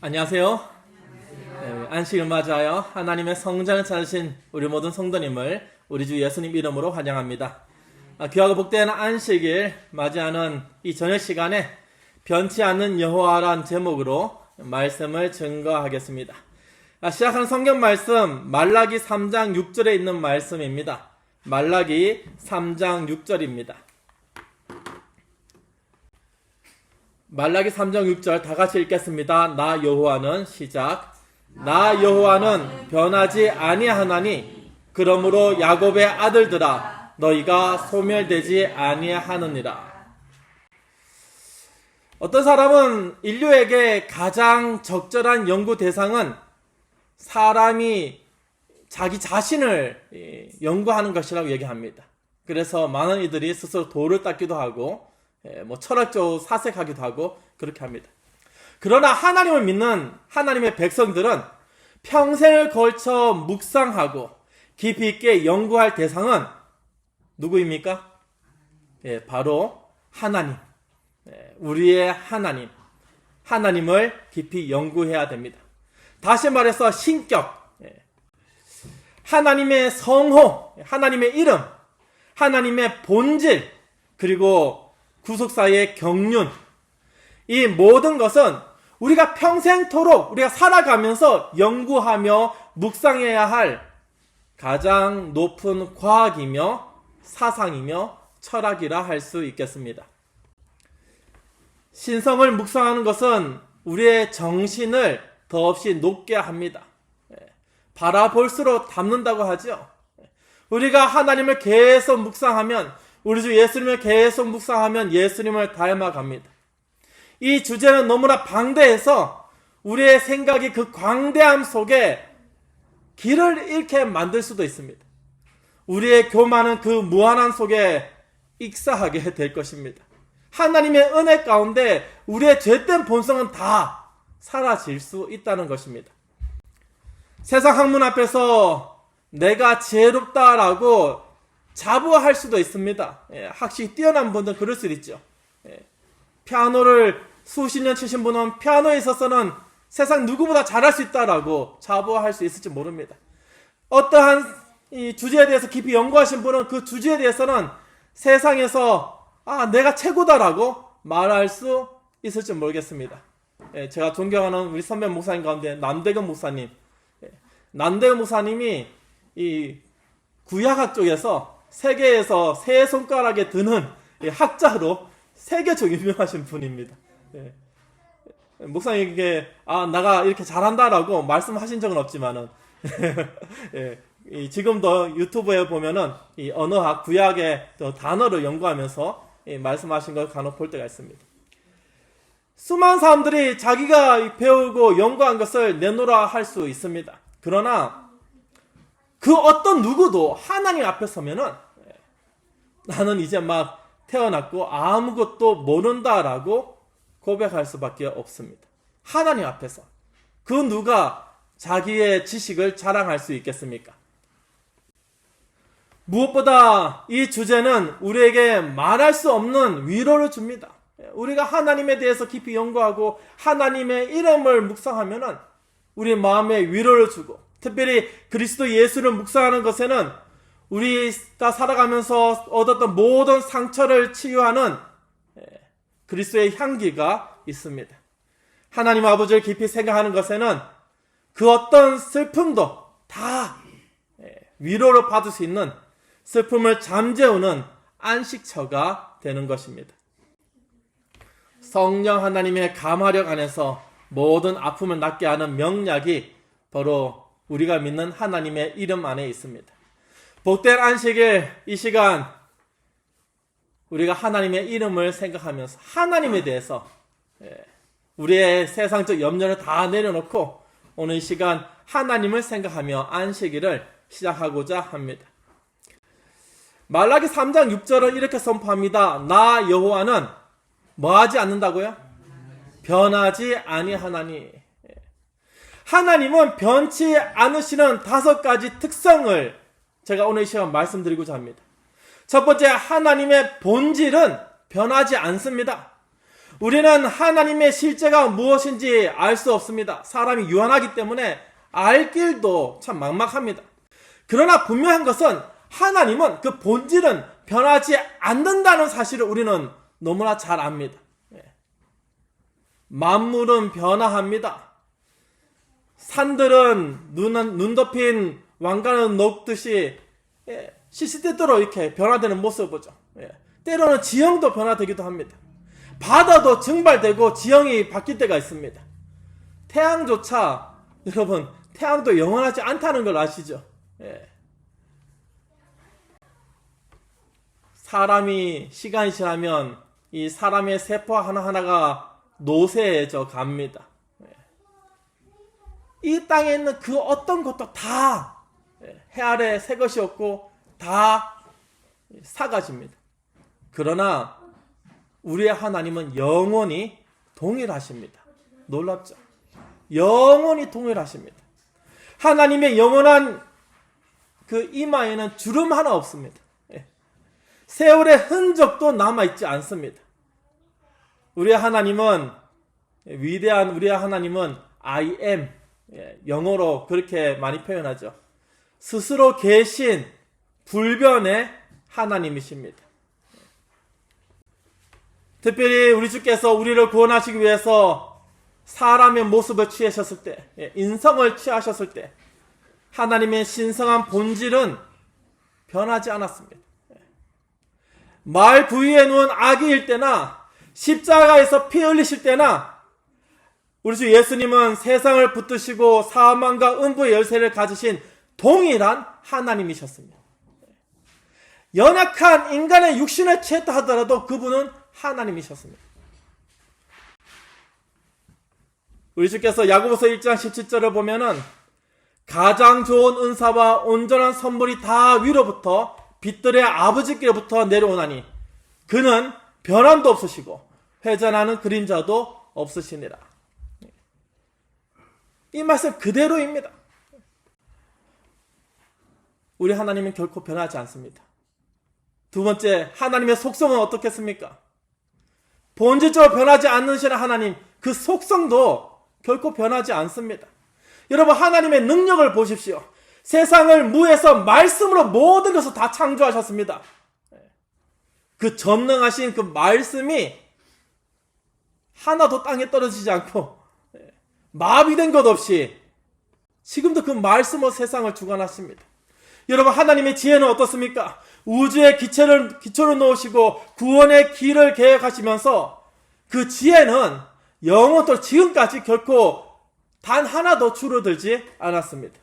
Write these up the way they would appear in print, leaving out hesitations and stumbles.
안녕하세요. 네, 안식을 맞아요. 하나님의 성전을 찾으신 우리 모든 성도님을 우리 주 예수님 이름으로 환영합니다. 귀하고 복된 안식일 맞이하는 이 저녁 시간에 변치 않는 여호와란 제목으로 말씀을 증거하겠습니다. 시작하는 성경 말씀 말라기 3장 6절에 있는 말씀입니다. 말라기 3장 6절입니다. 말라기 3장 6절 다 같이 읽겠습니다. 나 여호와는 시작. 나 여호와는 변하지 아니하나니 그러므로 야곱의 아들들아 너희가 소멸되지 아니하느니라. 어떤 사람은 인류에게 가장 적절한 연구 대상은 사람이 자기 자신을 연구하는 것이라고 얘기합니다. 그래서 많은 이들이 스스로 돌을 닦기도 하고 철학적으로 사색하기도 하고 그렇게 합니다. 그러나 하나님을 믿는 하나님의 백성들은 평생을 걸쳐 묵상하고 깊이 있게 연구할 대상은 누구입니까? 바로 하나님. 우리의 하나님. 하나님을 깊이 연구해야 됩니다. 다시 말해서 신격. 하나님의 성호, 하나님의 이름, 하나님의 본질, 그리고 구속사의 경륜, 이 모든 것은 우리가 평생토록 우리가 살아가면서 연구하며 묵상해야 할 가장 높은 과학이며 사상이며 철학이라 할 수 있겠습니다. 신성을 묵상하는 것은 우리의 정신을 더없이 높게 합니다. 바라볼수록 닮는다고 하죠. 우리가 하나님을 계속 묵상하면, 우리 주 예수님을 계속 묵상하면 예수님을 닮아갑니다. 이 주제는 너무나 방대해서 우리의 생각이 그 광대함 속에 길을 잃게 만들 수도 있습니다. 우리의 교만은 그 무한함 속에 익사하게 될 것입니다. 하나님의 은혜 가운데 우리의 죄된 본성은 다 사라질 수 있다는 것입니다. 세상 학문 앞에서 내가 지혜롭다라고 자부할 수도 있습니다. 학식이 뛰어난 분들은 그럴 수도 있죠. 피아노를 수십 년 치신 분은 피아노에 있어서는 세상 누구보다 잘할 수 있다라고 자부할 수 있을지 모릅니다. 어떠한 이 주제에 대해서 깊이 연구하신 분은 그 주제에 대해서는 세상에서 내가 최고다라고 말할 수 있을지 모르겠습니다. 제가 존경하는 우리 선배 목사님 가운데 남대근 목사님, 남대근 목사님이 이 구약학 쪽에서 세계에서 세 손가락에 드는 학자로 세계적으로 유명하신 분입니다. 목사님에게 내가 이렇게 잘한다라고 말씀하신 적은 없지만은 지금도 유튜브에 보면은 이 언어학 구약의 단어를 연구하면서 말씀하신 걸 간혹 볼 때가 있습니다. 수많은 사람들이 자기가 배우고 연구한 것을 내놓으라 할 수 있습니다. 그러나 그 어떤 누구도 하나님 앞에 서면은 나는 이제 막 태어났고 아무것도 모른다라고 고백할 수밖에 없습니다. 하나님 앞에서 그 누가 자기의 지식을 자랑할 수 있겠습니까? 무엇보다 이 주제는 우리에게 말할 수 없는 위로를 줍니다. 우리가 하나님에 대해서 깊이 연구하고 하나님의 이름을 묵상하면은 우리 마음에 위로를 주고, 특별히 그리스도 예수를 묵상하는 것에는 우리가 살아가면서 얻었던 모든 상처를 치유하는 그리스도의 향기가 있습니다. 하나님 아버지를 깊이 생각하는 것에는 그 어떤 슬픔도 다 위로를 받을 수 있는, 슬픔을 잠재우는 안식처가 되는 것입니다. 성령 하나님의 감화력 안에서 모든 아픔을 낫게 하는 명약이 바로 우리가 믿는 하나님의 이름 안에 있습니다. 복된 안식일 이 시간 우리가 하나님의 이름을 생각하면서 하나님에 대해서 우리의 세상적 염려를 다 내려놓고 오늘 이 시간 하나님을 생각하며 안식일을 시작하고자 합니다. 말라기 3장 6절은 이렇게 선포합니다. 나 여호와는 뭐하지 않는다고요? 변하지 아니하나니. 하나님은 변치 않으시는 5가지 특성을 제가 오늘 이 시간 말씀드리고자 합니다. 첫 번째, 하나님의 본질은 변하지 않습니다. 우리는 하나님의 실제가 무엇인지 알 수 없습니다. 사람이 유한하기 때문에 알 길도 참 막막합니다. 그러나 분명한 것은 하나님은 그 본질은 변하지 않는다는 사실을 우리는 너무나 잘 압니다. 만물은 변화합니다. 산들은 눈 덮인 왕관을 녹듯이 시시때때로 이렇게 변화되는 모습을 보죠. 때로는 지형도 변화되기도 합니다. 바다도 증발되고 지형이 바뀔 때가 있습니다. 태양조차 여러분 태양도 영원하지 않다는 걸 아시죠? 사람이 시간이 지나면 이 사람의 세포 하나하나가 노쇠해져 갑니다. 이 땅에 있는 그 어떤 것도 다 해 아래 새 것이 없고 다 사라집니다. 그러나 우리의 하나님은 영원히 동일하십니다. 놀랍죠? 영원히 동일하십니다. 하나님의 영원한 그 이마에는 주름 하나 없습니다. 세월의 흔적도 남아있지 않습니다. 우리의 하나님은 위대한 우리의 하나님은 I am 영어로 그렇게 많이 표현하죠. 스스로 계신 불변의 하나님이십니다. 특별히 우리 주께서 우리를 구원하시기 위해서 사람의 모습을 취하셨을 때, 인성을 취하셨을 때 하나님의 신성한 본질은 변하지 않았습니다. 말 부위에 누운 아기일 때나 십자가에서 피 흘리실 때나 우리 주 예수님은 세상을 붙드시고 사망과 음부의 열쇠를 가지신 동일한 하나님이셨습니다. 연약한 인간의 육신을 취했다 하더라도 그분은 하나님이셨습니다. 우리 주께서 야고보서 1장 17절을 보면은 가장 좋은 은사와 온전한 선물이 다 위로부터 빛들의 아버지께로부터 내려오나니 그는 변함도 없으시고 회전하는 그림자도 없으시니라. 이 말씀 그대로입니다. 우리 하나님은 결코 변하지 않습니다. 두 번째, 하나님의 속성은 어떻겠습니까? 본질적으로 변하지 않으시는 하나님, 그 속성도 결코 변하지 않습니다. 여러분, 하나님의 능력을 보십시오. 세상을 무에서 말씀으로 모든 것을 다 창조하셨습니다. 그 전능하신 그 말씀이 하나도 땅에 떨어지지 않고 마비된 것 없이 지금도 그 말씀으로 세상을 주관하십니다. 여러분, 하나님의 지혜는 어떻습니까? 우주의 기초를 놓으시고 구원의 길을 계획하시면서 그 지혜는 영원토록 지금까지 결코 단 하나도 줄어들지 않았습니다.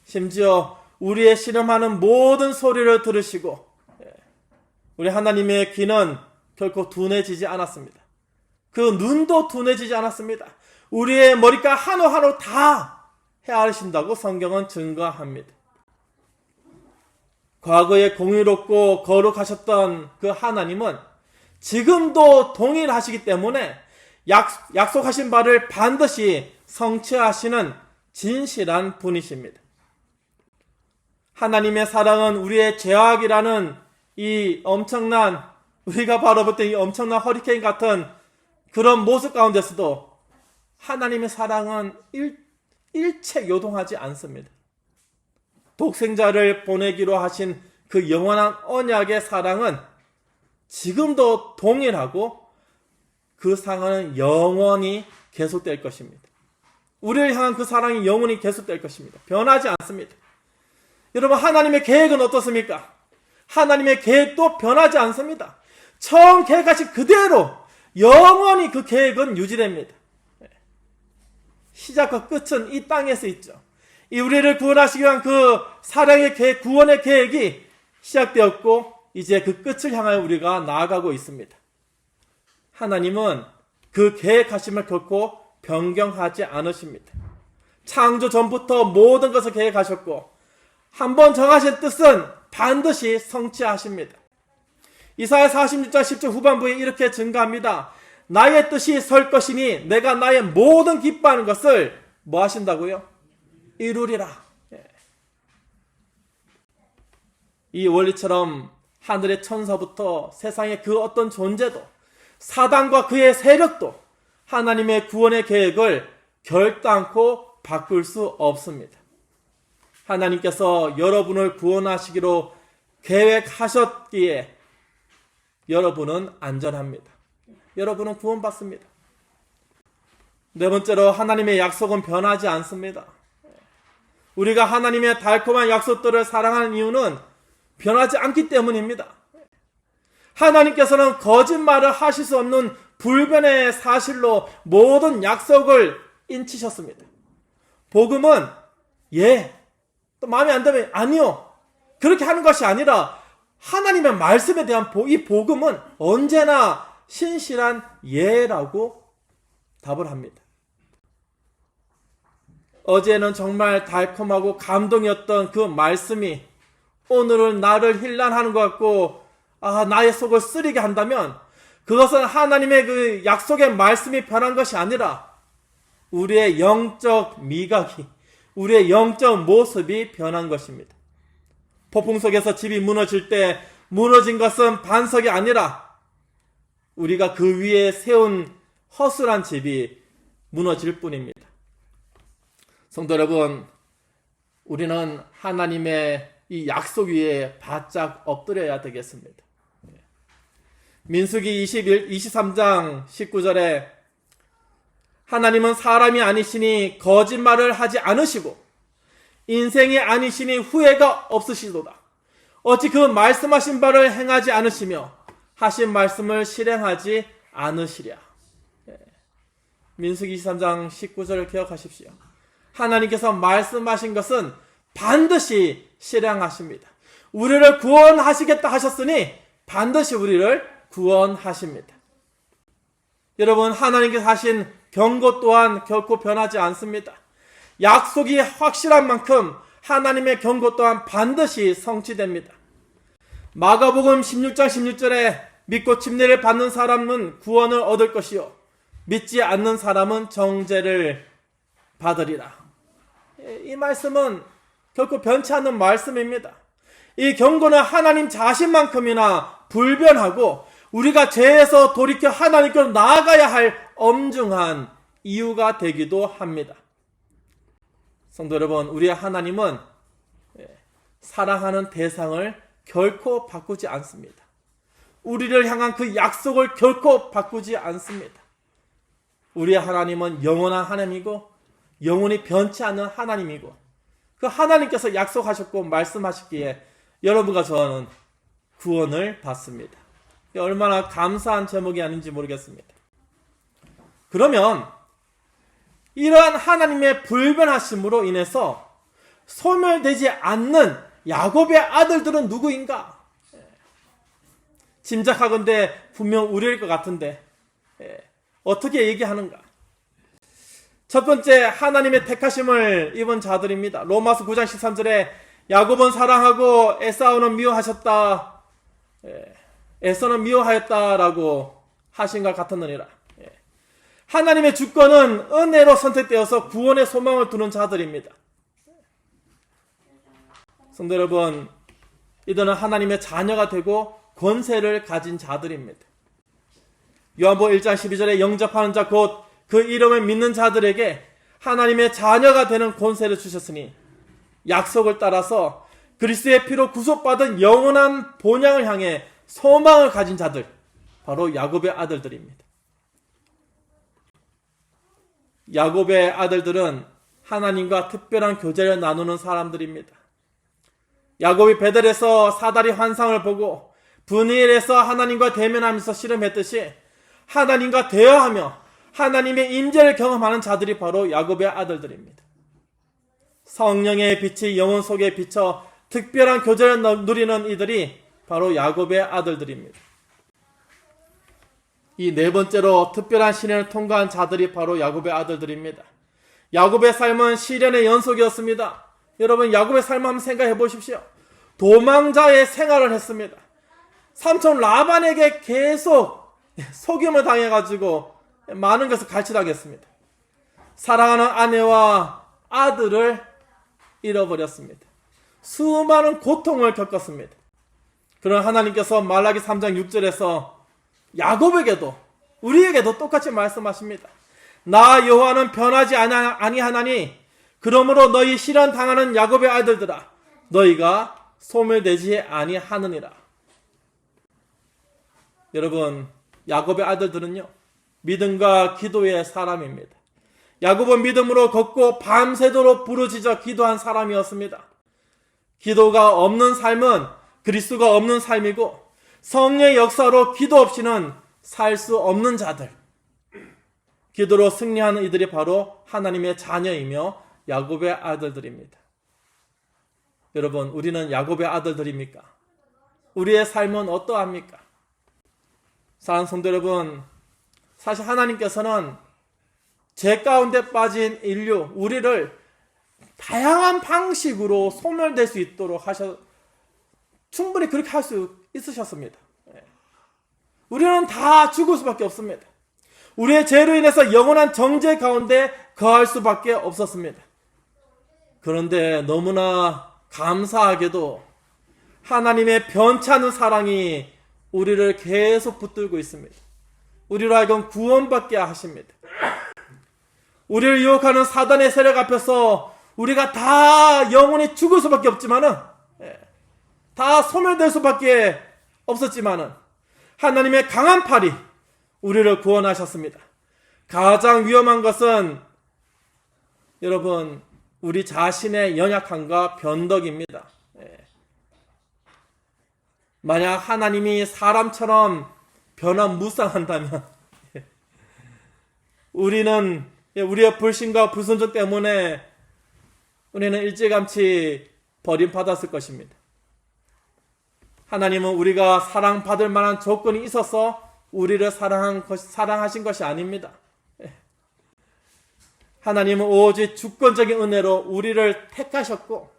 심지어 우리의 신음하는 모든 소리를 들으시고 우리 하나님의 귀는 결코 둔해지지 않았습니다. 그 눈도 둔해지지 않았습니다. 우리의 머리가 한올 다 헤아리신다고 성경은 증거합니다. 과거에 공의롭고 거룩하셨던 그 하나님은 지금도 동일하시기 때문에 약속하신 바를 반드시 성취하시는 진실한 분이십니다. 하나님의 사랑은 우리의 죄악이라는 이 엄청난, 우리가 바로 볼 때 이 엄청난 허리케인 같은 그런 모습 가운데서도 하나님의 사랑은 일체 요동하지 않습니다. 독생자를 보내기로 하신 그 영원한 언약의 사랑은 지금도 동일하고 그 사랑은 영원히 계속될 것입니다. 우리를 향한 그 사랑이 영원히 계속될 것입니다. 변하지 않습니다. 여러분, 하나님의 계획은 어떻습니까? 하나님의 계획도 변하지 않습니다. 처음 계획하신 그대로 영원히 그 계획은 유지됩니다. 시작과 끝은 이 땅에서 있죠. 이 우리를 구원하시기 위한 그 사랑의 계획, 구원의 계획이 시작되었고 이제 그 끝을 향하여 우리가 나아가고 있습니다. 하나님은 그 계획하심을 결코 변경하지 않으십니다. 창조 전부터 모든 것을 계획하셨고 한번 정하신 뜻은 반드시 성취하십니다. 이사야 46장 10절 후반부에 이렇게 증가합니다. 나의 뜻이 설 것이니 내가 나의 모든 기뻐하는 것을 뭐 하신다고요? 이루리라. 이 원리처럼 하늘의 천사부터 세상의 그 어떤 존재도 사단과 그의 세력도 하나님의 구원의 계획을 결단코 바꿀 수 없습니다. 하나님께서 여러분을 구원하시기로 계획하셨기에 여러분은 안전합니다. 여러분은 구원받습니다. 네 번째로, 하나님의 약속은 변하지 않습니다. 우리가 하나님의 달콤한 약속들을 사랑하는 이유는 변하지 않기 때문입니다. 하나님께서는 거짓말을 하실 수 없는 불변의 사실로 모든 약속을 인치셨습니다. 복음은 또 마음에 안 들면 아니요, 그렇게 하는 것이 아니라 하나님의 말씀에 대한 이 복음은 언제나 신실한 예라고 답을 합니다. 어제는 정말 달콤하고 감동이었던 그 말씀이 오늘은 나를 힐난하는 것 같고 나의 속을 쓰리게 한다면 그것은 하나님의 그 약속의 말씀이 변한 것이 아니라 우리의 영적 미각이, 우리의 영적 모습이 변한 것입니다. 폭풍 속에서 집이 무너질 때 무너진 것은 반석이 아니라 우리가 그 위에 세운 허술한 집이 무너질 뿐입니다. 성도 여러분, 우리는 하나님의 이 약속 위에 바짝 엎드려야 되겠습니다. 민수기 23장 19절에 하나님은 사람이 아니시니 거짓말을 하지 않으시고 인생이 아니시니 후회가 없으시도다. 어찌 그 말씀하신 바를 행하지 않으시며 하신 말씀을 실행하지 않으시랴. 민수기 23장 19절을 기억하십시오. 하나님께서 말씀하신 것은 반드시 실행하십니다. 우리를 구원하시겠다 하셨으니 반드시 우리를 구원하십니다. 여러분, 하나님께서 하신 경고 또한 결코 변하지 않습니다. 약속이 확실한 만큼 하나님의 경고 또한 반드시 성취됩니다. 마가복음 16장 16절에 믿고 침례를 받는 사람은 구원을 얻을 것이요 믿지 않는 사람은 정죄를 받으리라. 이 말씀은 결코 변치 않는 말씀입니다. 이 경고는 하나님 자신만큼이나 불변하고 우리가 죄에서 돌이켜 하나님께로 나아가야 할 엄중한 이유가 되기도 합니다. 성도 여러분, 우리의 하나님은 사랑하는 대상을 결코 바꾸지 않습니다. 우리를 향한 그 약속을 결코 바꾸지 않습니다. 우리의 하나님은 영원한 하나님이고 영원히 변치 않는 하나님이고 그 하나님께서 약속하셨고 말씀하셨기에 여러분과 저는 구원을 받습니다. 얼마나 감사한 제목이 아닌지 모르겠습니다. 그러면 이러한 하나님의 불변하심으로 인해서 소멸되지 않는 야곱의 아들들은 누구인가? 짐작하건대 분명 우리일 것 같은데 어떻게 얘기하는가? 첫 번째, 하나님의 택하심을 입은 자들입니다. 로마서 9장 13절에 야곱은 사랑하고 에사우는 미워하셨다. 에서는 미워하였다라고 하신 것 같았느니라. 하나님의 주권은 은혜로 선택되어서 구원의 소망을 두는 자들입니다. 성도 여러분, 이들은 하나님의 자녀가 되고 권세를 가진 자들입니다. 요한복음 1장 12절에 영접하는 자 곧 그 이름을 믿는 자들에게 하나님의 자녀가 되는 권세를 주셨으니 약속을 따라서 그리스도의 피로 구속받은 영원한 본향을 향해 소망을 가진 자들, 바로 야곱의 아들들입니다. 야곱의 아들들은 하나님과 특별한 교제를 나누는 사람들입니다. 야곱이 베델에서 사다리 환상을 보고 브니엘에서 하나님과 대면하면서 씨름했듯이 하나님과 대화하며 하나님의 임재를 경험하는 자들이 바로 야곱의 아들들입니다. 성령의 빛이 영혼 속에 비쳐 특별한 교제를 누리는 이들이 바로 야곱의 아들들입니다. 이 네 번째로 특별한 시련을 통과한 자들이 바로 야곱의 아들들입니다. 야곱의 삶은 시련의 연속이었습니다. 여러분, 야곱의 삶을 한번 생각해 보십시오. 도망자의 생활을 했습니다. 삼촌 라반에게 계속 속임을 당해가지고 많은 것을 갈취당했습니다. 사랑하는 아내와 아들을 잃어버렸습니다. 수많은 고통을 겪었습니다. 그러나 하나님께서 말라기 3장 6절에서 야곱에게도 우리에게도 똑같이 말씀하십니다. 나 여호와는 변하지 아니하나니 그러므로 너희 시련 당하는 야곱의 아들들아 너희가 소멸되지 아니하느니라. 여러분, 야곱의 아들들은요, 믿음과 기도의 사람입니다. 야곱은 믿음으로 걷고 밤새도록 부르짖어 기도한 사람이었습니다. 기도가 없는 삶은 그리스도가 없는 삶이고 성령의 역사로 기도 없이는 살 수 없는 자들, 기도로 승리하는 이들이 바로 하나님의 자녀이며 야곱의 아들들입니다. 여러분, 우리는 야곱의 아들들입니까? 우리의 삶은 어떠합니까? 사랑하는 성도 여러분, 사실 하나님께서는 죄 가운데 빠진 인류, 우리를 다양한 방식으로 소멸될 수 있도록 충분히 그렇게 할 수 있으셨습니다. 우리는 다 죽을 수밖에 없습니다. 우리의 죄로 인해서 영원한 정죄 가운데 거할 수밖에 없었습니다. 그런데 너무나 감사하게도 하나님의 변찮은 사랑이 우리를 계속 붙들고 있습니다. 우리로 하여금 구원받게 하십니다. 우리를 유혹하는 사단의 세력 앞에서 우리가 다 영원히 죽을 수밖에 없지만은, 다 소멸될 수밖에 없었지만은 하나님의 강한 팔이 우리를 구원하셨습니다. 가장 위험한 것은 여러분, 우리 자신의 연약함과 변덕입니다. 만약 하나님이 사람처럼 변화무쌍한다면 우리는 우리의 불신과 불순종 때문에 우리는 일찌감치 버림받았을 것입니다. 하나님은 우리가 사랑받을 만한 조건이 있어서 우리를 사랑하신 것이 아닙니다. 하나님은 오직 주권적인 은혜로 우리를 택하셨고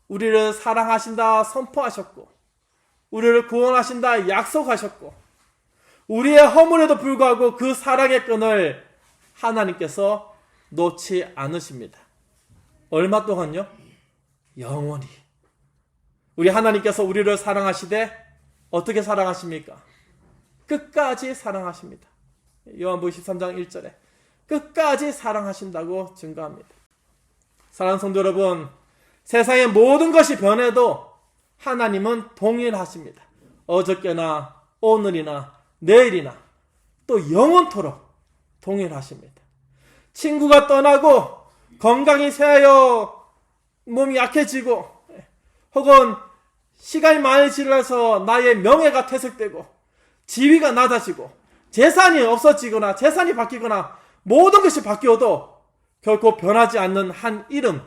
우리를 사랑하신다 선포하셨고 우리를 구원하신다 약속하셨고 우리의 허물에도 불구하고 그 사랑의 끈을 하나님께서 놓지 않으십니다. 얼마 동안요? 영원히. 우리 하나님께서 우리를 사랑하시되 어떻게 사랑하십니까? 끝까지 사랑하십니다. 요한복음 13장 1절에 끝까지 사랑하신다고 증거합니다. 사랑하는 성도 여러분, 세상의 모든 것이 변해도 하나님은 동일하십니다. 어저께나 오늘이나 내일이나 또 영원토록 동일하십니다. 친구가 떠나고 건강이 쇠하여 몸이 약해지고 혹은 시간이 많이 지나서 나의 명예가 퇴색되고 지위가 낮아지고 재산이 없어지거나 재산이 바뀌거나 모든 것이 바뀌어도 결코 변하지 않는 한 이름,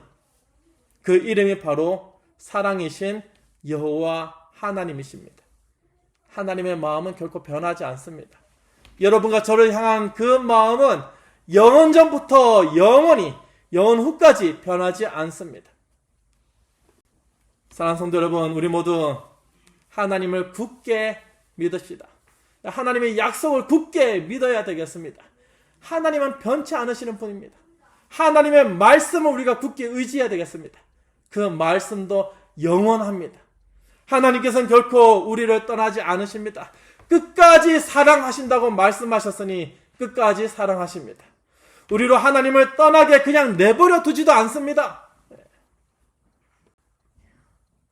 그 이름이 바로 사랑이신 여호와 하나님이십니다. 하나님의 마음은 결코 변하지 않습니다. 여러분과 저를 향한 그 마음은 영원 전부터 영원히 영원 후까지 변하지 않습니다. 사랑하는 성도 여러분, 우리 모두 하나님을 굳게 믿읍시다. 하나님의 약속을 굳게 믿어야 되겠습니다. 하나님은 변치 않으시는 분입니다. 하나님의 말씀을 우리가 굳게 의지해야 되겠습니다. 그 말씀도 영원합니다. 하나님께서는 결코 우리를 떠나지 않으십니다. 끝까지 사랑하신다고 말씀하셨으니 끝까지 사랑하십니다. 우리로 하나님을 떠나게 그냥 내버려 두지도 않습니다.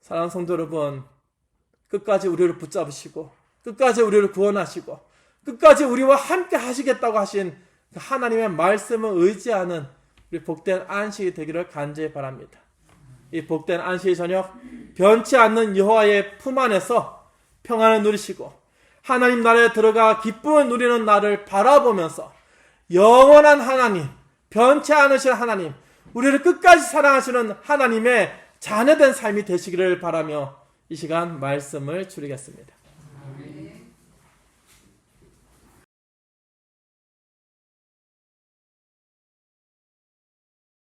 사랑하는 성도 여러분, 끝까지 우리를 붙잡으시고 끝까지 우리를 구원하시고 끝까지 우리와 함께 하시겠다고 하신 그 하나님의 말씀을 의지하는 우리 복된 안식이 되기를 간절히 바랍니다. 이 복된 안식의 저녁, 변치 않는 여호와의 품 안에서 평안을 누리시고 하나님 나라에 들어가 기쁨을 누리는 날을 바라보면서 영원한 하나님, 변치 않으신 하나님, 우리를 끝까지 사랑하시는 하나님의 자녀된 삶이 되시기를 바라며 이 시간 말씀을 줄이겠습니다.